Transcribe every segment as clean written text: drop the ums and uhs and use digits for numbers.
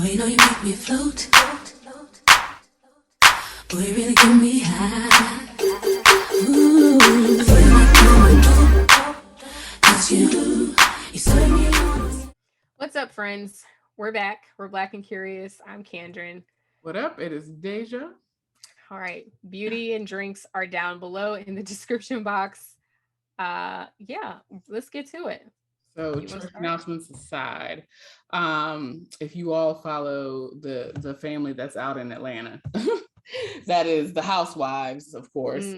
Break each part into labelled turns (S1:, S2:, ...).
S1: Boy, you know you make me float. Boy, you really get me high. Ooh, I feel like doing dope. That's you. You serve me on.
S2: What's up, friends? We're back. We're Black and Curious. I'm Kandron.
S3: What up? It is Deja.
S2: All right. Beauty and drinks are down below in the description box. Yeah, let's get to it.
S3: So
S2: You want to
S3: church
S2: start?
S3: announcements aside, if you all follow the family that's out in Atlanta, that is the housewives, of course.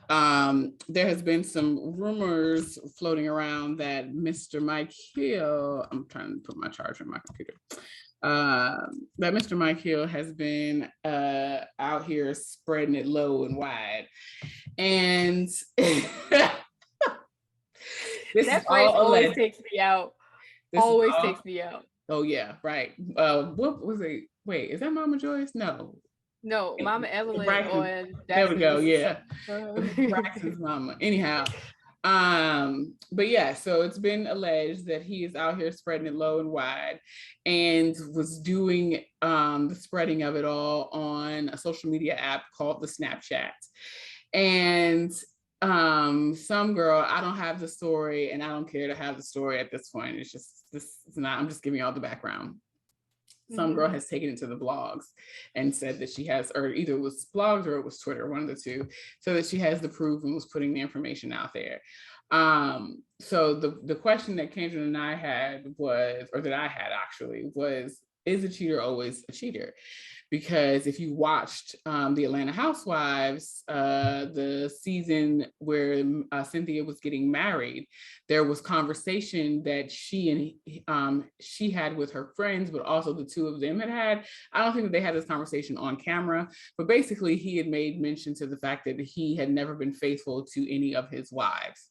S2: Mm.
S3: There has been some rumors floating around that Mr. Mike Hill, I'm trying to put my charger in my computer. That Mr. Mike Hill has been out here spreading it low and wide. And this is
S2: That phrase
S3: all
S2: always
S3: alleged.
S2: takes me out.
S3: This is
S2: Always
S3: all.
S2: takes me out.
S3: Oh yeah, right. What was it? Wait, is that Mama Joyce? No,
S2: No, Mama Evelyn
S3: Braxton.
S2: on
S3: There we go.
S2: Daxton's.
S3: Yeah, Braxton's mama. Anyhow, but yeah, so it's been alleged that he is out here spreading it low and wide, and was doing the spreading of it all on a social media app called the Snapchat. And some girl, I don't have the story, and I don't care to have the story at this point. It's just this is not, I'm just giving y'all the background. Some girl has taken it to the blogs and said that she has, or either it was blogs or it was Twitter, one of the two, so that she has the proof and was putting the information out there. So the question that Kendra and I had was, or that I had actually, was, is a cheater always a cheater? Because if you watched the Atlanta Housewives, the season where Cynthia was getting married, there was conversation that she had with her friends, but also the two of them had. I don't think that they had this conversation on camera, but basically he had made mention to the fact that he had never been faithful to any of his wives.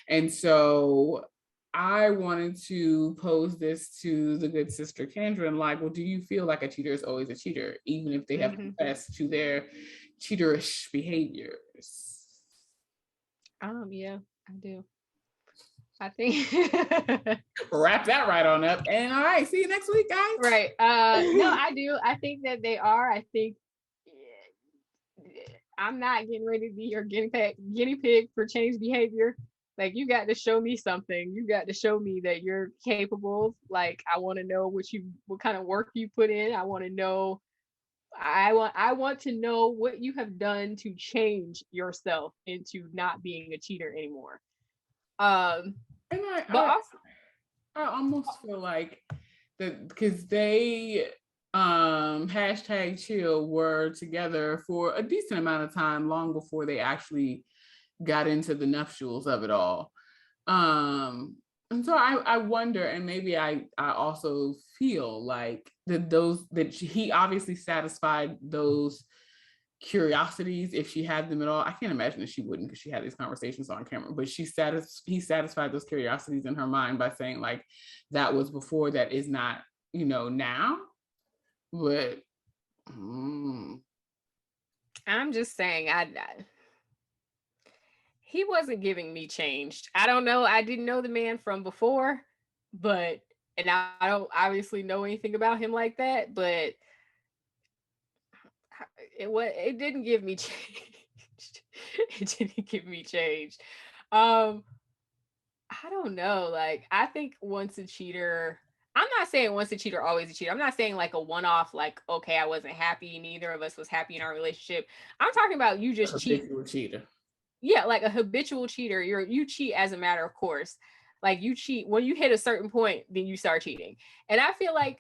S3: And so I wanted to pose this to the good sister Kendra, and like, well, do you feel like a cheater is always a cheater, even if they have confessed to their cheaterish behaviors?
S2: Yeah, I do. I think
S3: Wrap that right on up. And all right, see you next week, guys.
S2: right. No, I do. I think that they are. I think I'm not getting ready to be your guinea pig for change behavior. Like, you got to show me something. You got to show me that you're capable. Like, I want to know what kind of work you put in. I want to know. I want to know what you have done to change yourself into not being a cheater anymore. Um,
S3: And
S2: but also,
S3: I almost feel like that because they hashtag chill were together for a decent amount of time, long before they actually got into the nuptials of it all. And so I wonder, and maybe I also feel like that he obviously satisfied those curiosities, if she had them at all. I can't imagine that she wouldn't, because she had these conversations on camera, but he satisfied those curiosities in her mind by saying, like, that was before, that is not, now. But
S2: I'm just saying, he wasn't giving me changed. I don't know. I didn't know the man from before, but and I don't obviously know anything about him like that, but it didn't give me change. It didn't give me change. Um, I don't know. Like, I think once a cheater, I'm not saying once a cheater, always a cheater. I'm not saying like a one off, like, okay, I wasn't happy. Neither of us was happy in our relationship. I'm talking about you
S3: a
S2: just cheat.
S3: habitual cheater.
S2: Yeah, like a habitual cheater. You cheat as a matter of course. Like, you cheat when you hit a certain point, then you start cheating. And I feel like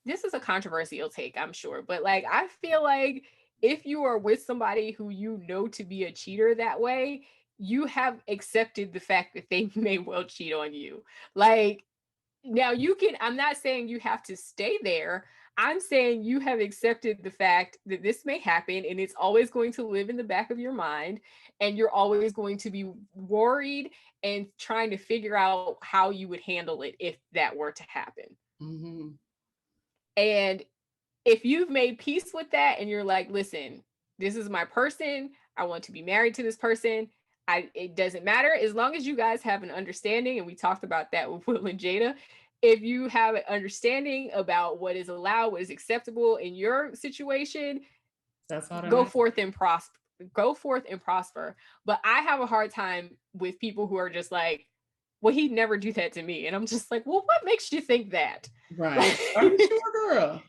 S2: this is a controversial take, I'm sure, but like, I feel like if you are with somebody who you know to be a cheater that way, you have accepted the fact that they may well cheat on you. Like, now you can, I'm not saying you have to stay there. I'm saying you have accepted the fact that this may happen, and it's always going to live in the back of your mind, and you're always going to be worried and trying to figure out how you would handle it if that were to happen.
S3: Mm-hmm.
S2: And if you've made peace with that and you're like, listen, this is my person, I want to be married to this person, it doesn't matter as long as you guys have an understanding. And we talked about that with Will and Jada. if you have an understanding about what is allowed, what is acceptable in your situation,
S3: That's all.
S2: Go forth and prosper. Go forth and prosper. But I have a hard time with people who are just like, well, he'd never do that to me. And I'm just like, well, what makes you think that?
S3: Right. Are you sure, girl?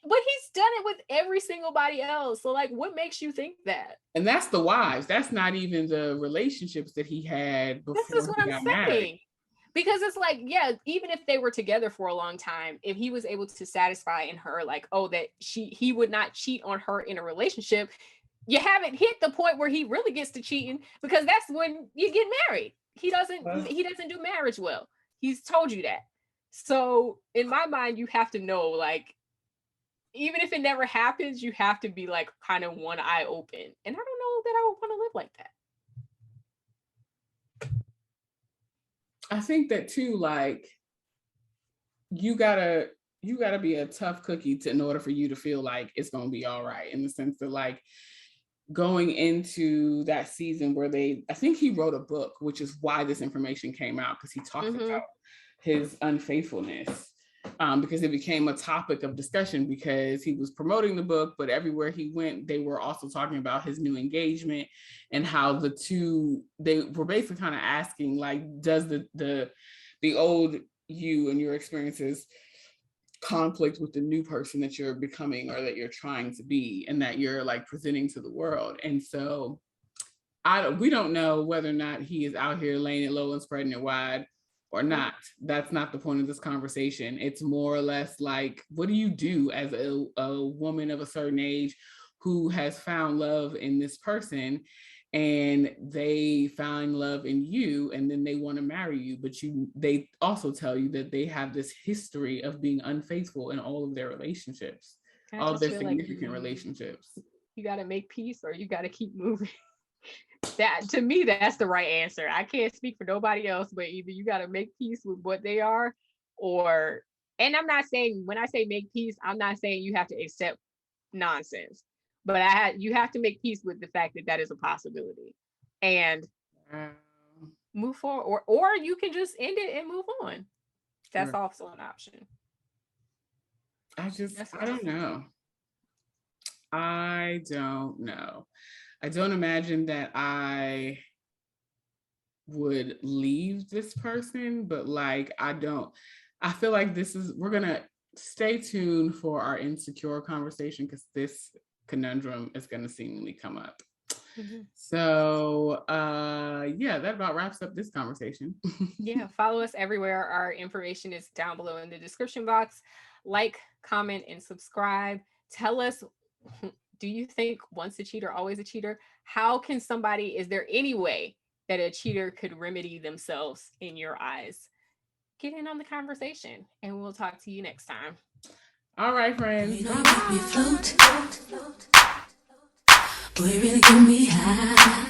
S2: But he's done it with every single body else. So, like, what makes you think that?
S3: And that's the wives. That's not even the relationships that he had before
S2: This is what
S3: he
S2: I'm
S3: got
S2: saying.
S3: married.
S2: Because it's like, yeah, even if they were together for a long time, if he was able to satisfy in her, like, oh, that he would not cheat on her in a relationship, you haven't hit the point where he really gets to cheating, because that's when you get married. He doesn't do marriage well. He's told you that. So in my mind, you have to know, like, even if it never happens, you have to be like kind of one eye open. And I don't know that I would want to live like that.
S3: I think that too, like, you gotta be a tough cookie in order for you to feel like it's gonna be all right, in the sense that, like, going into that season where I think he wrote a book, which is why this information came out, because he talked about his unfaithfulness, because it became a topic of discussion, because he was promoting the book, but everywhere he went, they were also talking about his new engagement, and how they were basically kind of asking, like, does the old you and your experiences conflict with the new person that you're becoming, or that you're trying to be, and that you're, like, presenting to the world. And so we don't know whether or not he is out here laying it low and spreading it wide or not. That's not the point of this conversation. It's more or less like, what do you do as a woman of a certain age who has found love in this person, and they find love in you, and then they want to marry you, but they also tell you that they have this history of being unfaithful in all of their relationships, all of their significant relationships.
S2: You got to make peace, or you got to keep moving. That, to me, that's the right answer. I can't speak for nobody else, but either you got to make peace with what they are, and I'm not saying, when I say make peace, I'm not saying you have to accept nonsense, but you have to make peace with the fact that that is a possibility, and move forward, or you can just end it and move on. That's also an option.
S3: I don't know. I don't know. I don't imagine that I would leave this person, but, like, I feel like we're gonna stay tuned for our insecure conversation, because this conundrum is gonna seemingly come up. So yeah, that about wraps up this conversation.
S2: Yeah, follow us everywhere. Our information is down below in the description box. Like, comment, and subscribe. Tell us, do you think once a cheater, always a cheater? Is there any way that a cheater could remedy themselves in your eyes? Get in on the conversation, and we'll talk to you next time.
S3: All right, friends.
S1: Boy, really get me high.